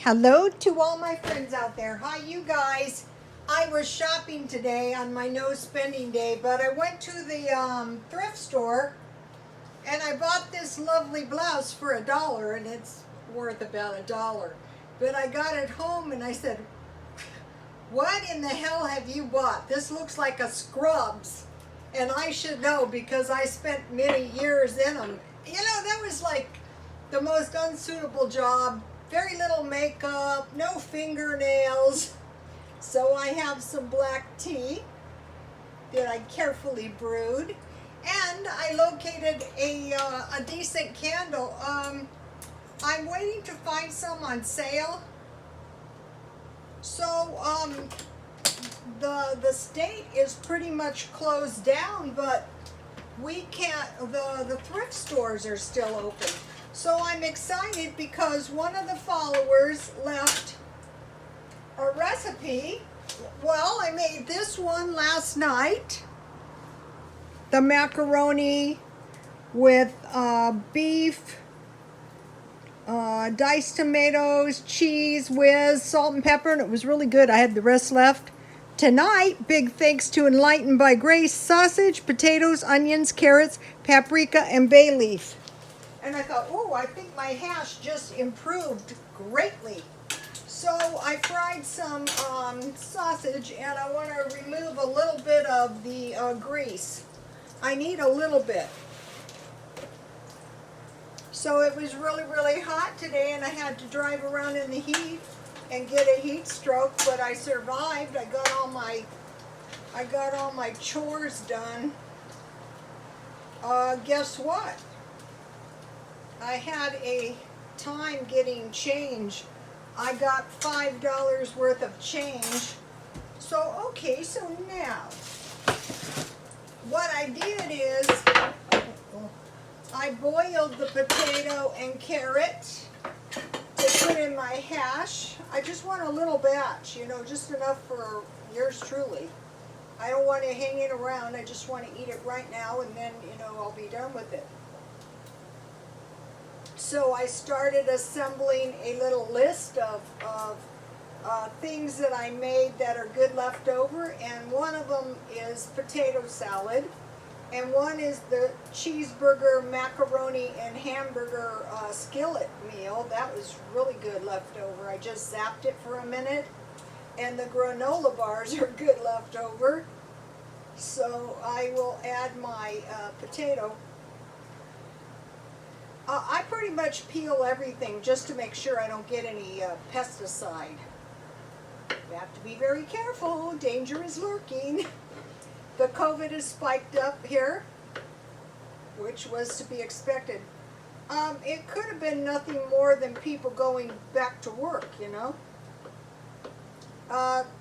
Hello to all my friends out there. Hi, you guys. I was shopping today on my no spending day, but I went to the thrift store and I bought this lovely blouse for $1, and it's worth about $1. But I got it home and I said, what in the hell have you bought? This looks like a Scrubs. And I should know because I spent many years in them. You know, that was like the most unsuitable job. Very little makeup, no fingernails. So I have some black tea that I carefully brewed. And I located a decent candle. I'm waiting to find some on sale. So the state is pretty much closed down, but we can't, the thrift stores are still open. So I'm excited because one of the followers left a recipe. Well, I made this one last night. The macaroni with beef, diced tomatoes, cheese, whiz, salt and pepper, and it was really good. I had the rest left. Tonight, big thanks to Enlightened by Grace, sausage, potatoes, onions, carrots, paprika, and bay leaf. And I thought, oh, I think my hash just improved greatly. So I fried some sausage, and I want to remove a little bit of the grease. I need a little bit. So it was really, really hot today, and I had to drive around in the heat and get a heat stroke, but I survived. I got all my chores done. Guess what? I had a time getting change. I got $5 worth of change. So, okay, so now, what I did is, I boiled the potato and carrot to put in my hash. I just want a little batch, you know, just enough for yours truly. I don't want it hanging around. I just want to eat it right now, and then, you know, I'll be done with it. So I started assembling a little list of things that I made that are good leftover, and one of them is potato salad, and one is the cheeseburger, macaroni, and hamburger skillet meal. That was really good leftover. I just zapped it for a minute, and the granola bars are good leftover. So I will add my potato. I pretty much peel everything just to make sure I don't get any pesticide. You have to be very careful. Danger is lurking. The COVID is spiked up here, which was to be expected. It could have been nothing more than people going back to work, you know.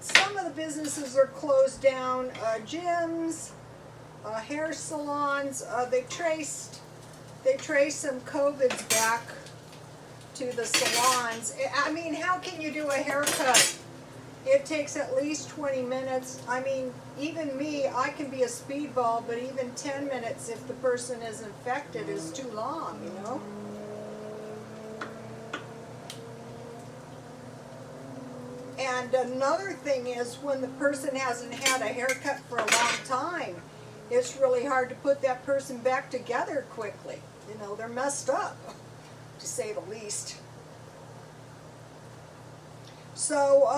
Some of the businesses are closed down. Gyms, hair salons, they traced some COVIDs back to the salons. I mean, how can you do a haircut? It takes at least 20 minutes. I mean, even me, I can be a speedball, but even 10 minutes if the person is infected is too long, you know? And another thing is when the person hasn't had a haircut for a long time, it's really hard to put that person back together quickly. You know, they're messed up, to say the least. So,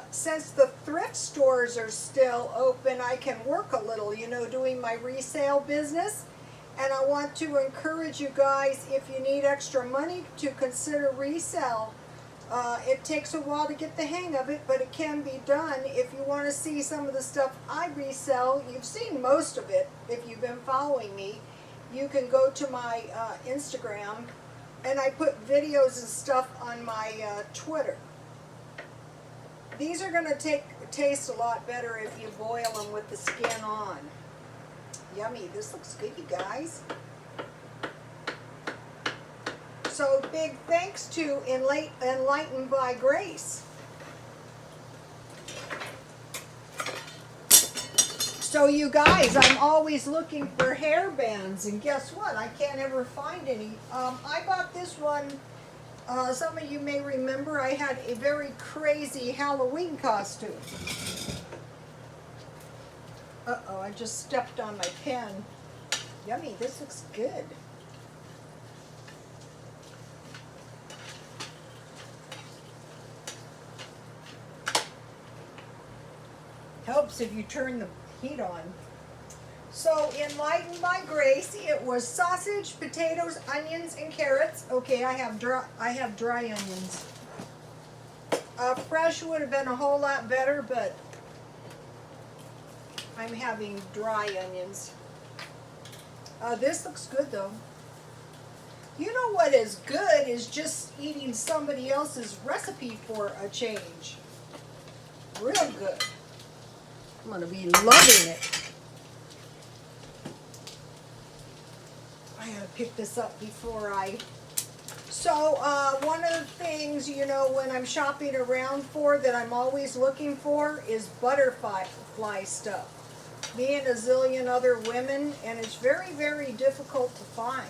since the thrift stores are still open, I can work a little, you know, doing my resale business. And I want to encourage you guys, if you need extra money, to consider resale. It takes a while to get the hang of it, but it can be done. If you want to see some of the stuff I resell, you've seen most of it if you've been following me. You can go to my Instagram, and I put videos and stuff on my Twitter. These are going to taste a lot better if you boil them with the skin on. Yummy. This looks good, you guys. So big thanks to Enlightened by Grace. So you guys, I'm always looking for hair bands, and guess what? I can't ever find any. I bought this one Some of you may remember I had a very crazy Halloween costume. Uh-oh, I just stepped on my pen. Yummy, this looks good. Helps if you turn the heat on. So, Enlightened by Grace, it was sausage, potatoes, onions, and carrots. Okay, I have dry onions. Fresh would have been a whole lot better, but I'm having dry onions. This looks good though. You know what is good is just eating somebody else's recipe for a change. Real good. I'm going to be loving it. I gotta pick this up before So one of the things, you know, when I'm shopping around for that I'm always looking for is butterfly stuff. Me and a zillion other women, and it's very, very difficult to find.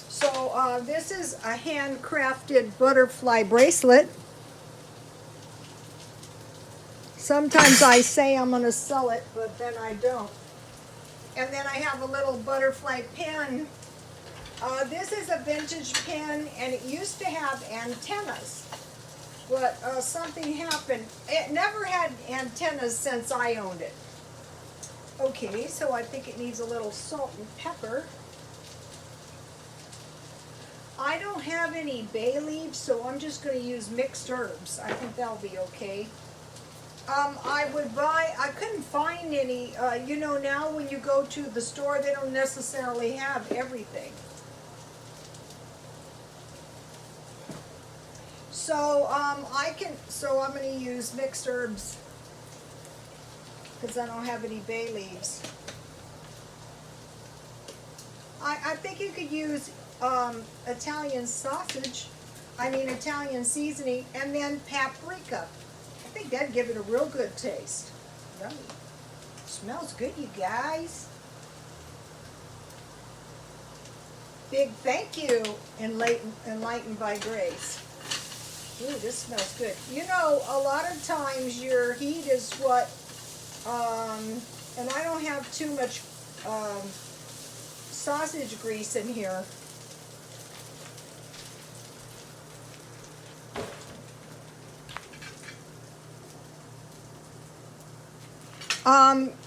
So this is a handcrafted butterfly bracelet. Sometimes I say I'm going to sell it, but then I don't. And then I have a little butterfly pin. This is a vintage pin, and it used to have antennas, but something happened. It never had antennas since I owned it. Okay, so I think it needs a little salt and pepper. I don't have any bay leaves, so I'm just going to use mixed herbs. I think that'll be okay. I couldn't find any, you know, now when you go to the store, they don't necessarily have everything. So, I'm going to use mixed herbs because I don't have any bay leaves. I think you could use Italian seasoning, and then paprika. I think that'd give it a real good taste. Yummy. Smells good, you guys. Big thank you, Enlightened by Grace. Ooh, this smells good. You know, a lot of times your heat is what, and I don't have too much sausage grease in here.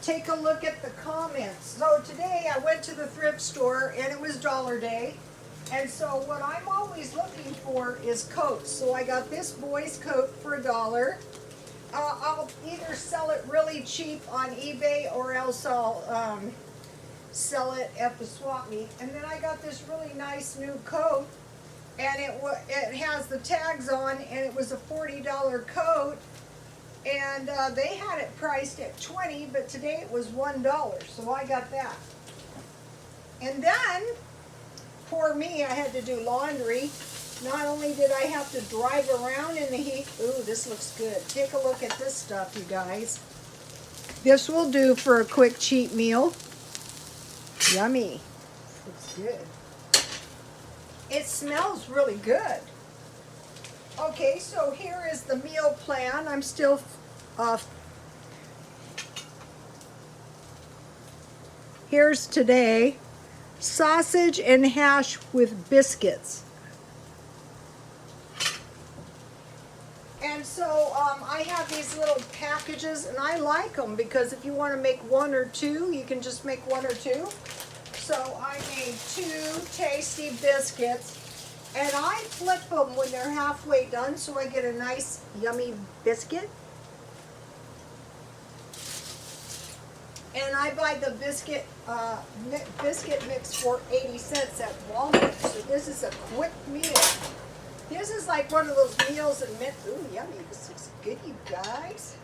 Take a look at the comments. So today I went to the thrift store and it was Dollar Day. And so what I'm always looking for is coats. So I got this boy's coat for $1. I'll either sell it really cheap on eBay or else I'll sell it at the swap meet. And then I got this really nice new coat, and it has the tags on, and it was a $40 coat. And they had it priced at $20, but today it was $1, so I got that. And then, poor me, I had to do laundry. Not only did I have to drive around in the heat, ooh, this looks good. Take a look at this stuff, you guys. This will do for a quick cheap meal. Yummy. Looks good. It smells really good. Okay, so here is the meal plan. I'm still here's today: sausage and hash with biscuits. And so I have these little packages, and I like them because if you want to make one or two, you can just make one or two. So I made 2 tasty biscuits. And I flip them when they're halfway done, so I get a nice, yummy biscuit. And I buy the biscuit mix for 80 cents at Walmart. So this is a quick meal. This is like one of those meals and mint. Ooh, yummy. This looks good, you guys.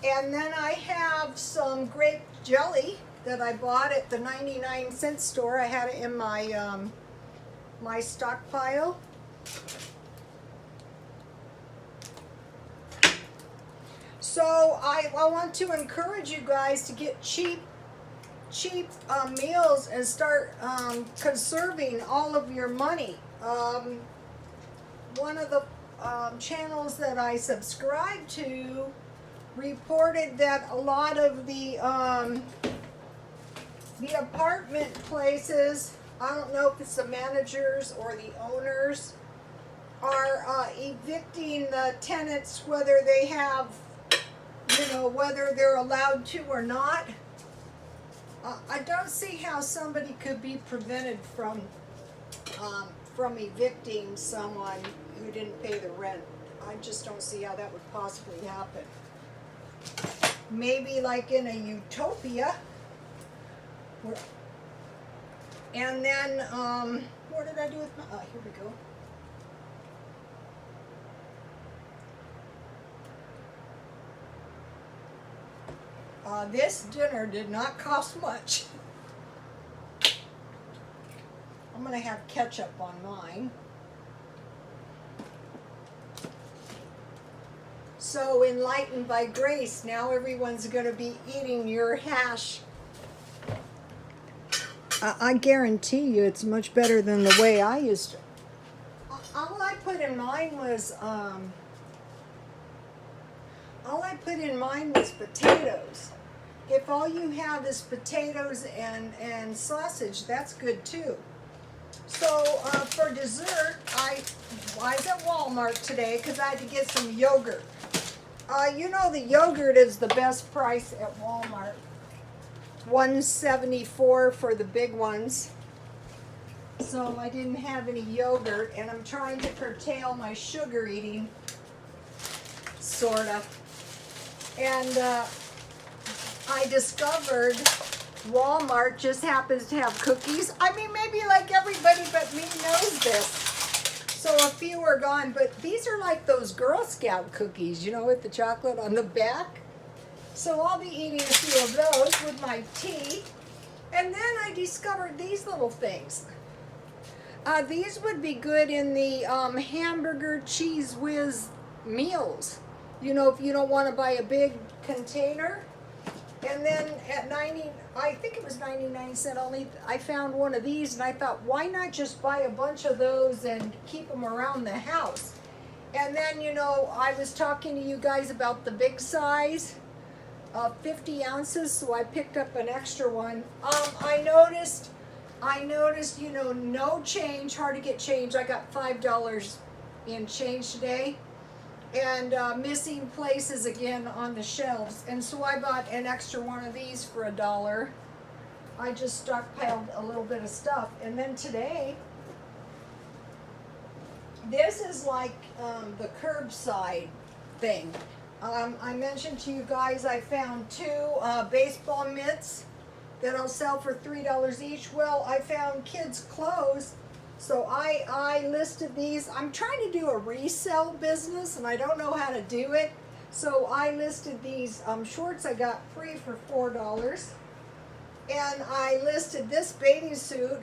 And then I have some grape jelly that I bought at the 99-cent store. I had it in my my stockpile. So I want to encourage you guys to get cheap meals and start conserving all of your money. One of the channels that I subscribe to reported that a lot of the apartment places, I don't know if it's the managers or the owners, are evicting the tenants whether they have, whether they're allowed to or not. I don't see how somebody could be prevented from evicting someone who didn't pay the rent. I just don't see how that would possibly happen. Maybe like in a utopia. And then, what did I do with my, here we go. This dinner did not cost much. I'm going to have ketchup on mine. So enlightened by grace, now everyone's going to be eating your hash. I guarantee you it's much better than the way I used to. All I put in mine was potatoes. If all you have is potatoes and sausage, that's good too. So for dessert, I was at Walmart today because I had to get some yogurt. The yogurt is the best price at Walmart. $1.74 for the big ones. So I didn't have any yogurt, and I'm trying to curtail my sugar eating, sort of. And I discovered Walmart just happens to have cookies. I mean, maybe like everybody but me knows this. So a few are gone, but these are like those Girl Scout cookies, with the chocolate on the back. So I'll be eating a few of those with my tea. And then I discovered these little things. These would be good in the hamburger cheese whiz meals. If you don't want to buy a big container. And then at I think it was 99 cents only, I found one of these, and I thought, why not just buy a bunch of those and keep them around the house? And then, I was talking to you guys about the big size, 50 ounces, so I picked up an extra one. I noticed, no change, hard to get change. I got $5 in change today. And missing places again on the shelves. And so I bought an extra one of these for $1. I just stockpiled a little bit of stuff. And then today, this is like the curbside thing. I mentioned to you guys I found 2 baseball mitts that I'll sell for $3 each. Well, I found kids' clothes. So I listed these. I'm trying to do a resale business, and I don't know how to do it. So I listed these shorts I got free for $4. And I listed this bathing suit,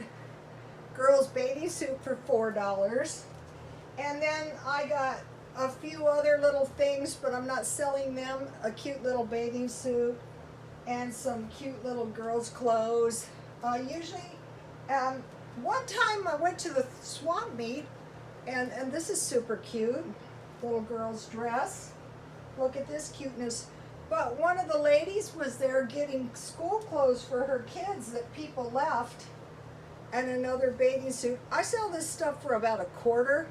girls' bathing suit, for $4. And then I got a few other little things, but I'm not selling them. A cute little bathing suit and some cute little girls' clothes. One time I went to the swap meet, and this is super cute. Little girl's dress. Look at this cuteness. But one of the ladies was there getting school clothes for her kids that people left, and another bathing suit. I sell this stuff for about $1/4.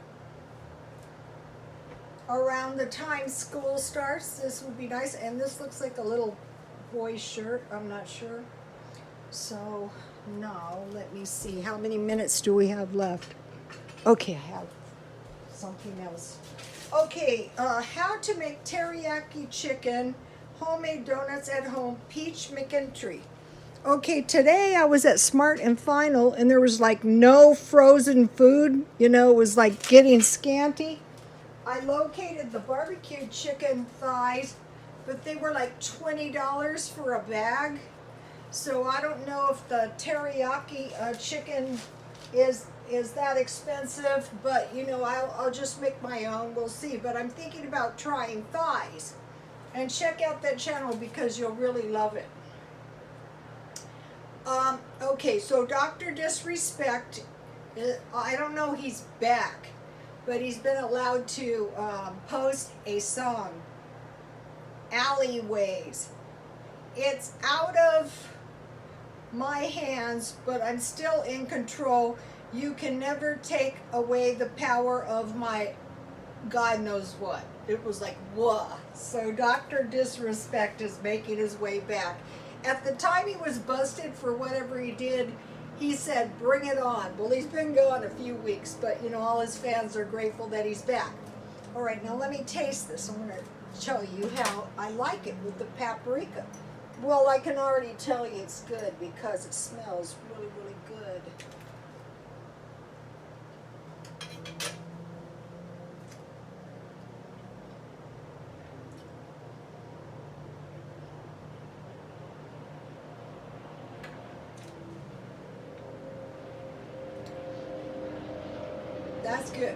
Around the time school starts, this would be nice. And this looks like a little boy's shirt. I'm not sure. So, now, let me see. How many minutes do we have left? Okay, I have something else. Okay, how to make teriyaki chicken, homemade donuts at home, Peach McEntry. Okay, today I was at Smart and Final, and there was like no frozen food. It was like getting scanty. I located the barbecued chicken thighs, but they were like $20 for a bag. So I don't know if the teriyaki chicken is that expensive, but I'll just make my own. We'll see. But I'm thinking about trying thighs. And check out that channel because you'll really love it. Okay, so Dr. Disrespect, I don't know he's back, but he's been allowed to post a song, Alleyways. It's out of my hands, but I'm still in control. You can never take away the power of my God knows what. It was like, whoa. So Dr. Disrespect is making his way back. At the time he was busted for whatever he did, he said, bring it on. Well, he's been gone a few weeks, but you know, all his fans are grateful that he's back. All right, now let me taste this. I'm going to show you how I like it with the paprika. Well, I can already tell you it's good because it smells really, really good. That's good.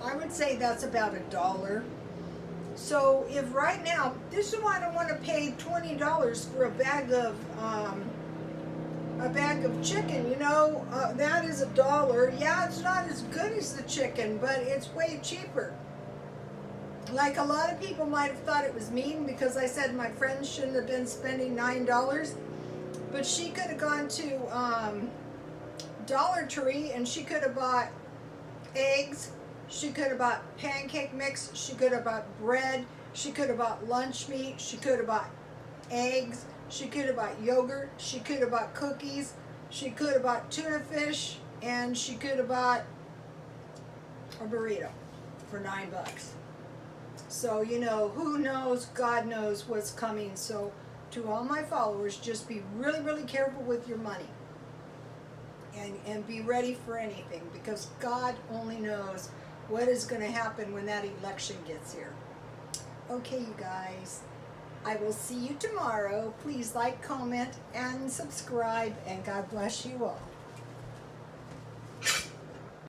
I would say that's about $1. So if right now, this is why I don't want to pay $20 for a bag of chicken. You know, that is $1. Yeah, it's not as good as the chicken, but it's way cheaper. Like a lot of people might have thought it was mean because I said my friends shouldn't have been spending $9, but she could have gone to Dollar Tree and she could have bought eggs. She could have bought pancake mix, she could have bought bread, she could have bought lunch meat, she could have bought eggs, she could have bought yogurt, she could have bought cookies, she could have bought tuna fish, and she could have bought a burrito for $9. So, you know, who knows, God knows what's coming. So to all my followers, just be really, really careful with your money. And be ready for anything because God only knows what is going to happen when that election gets here. Okay, you guys, I will see you tomorrow. Please like, comment, and subscribe, and God bless you all.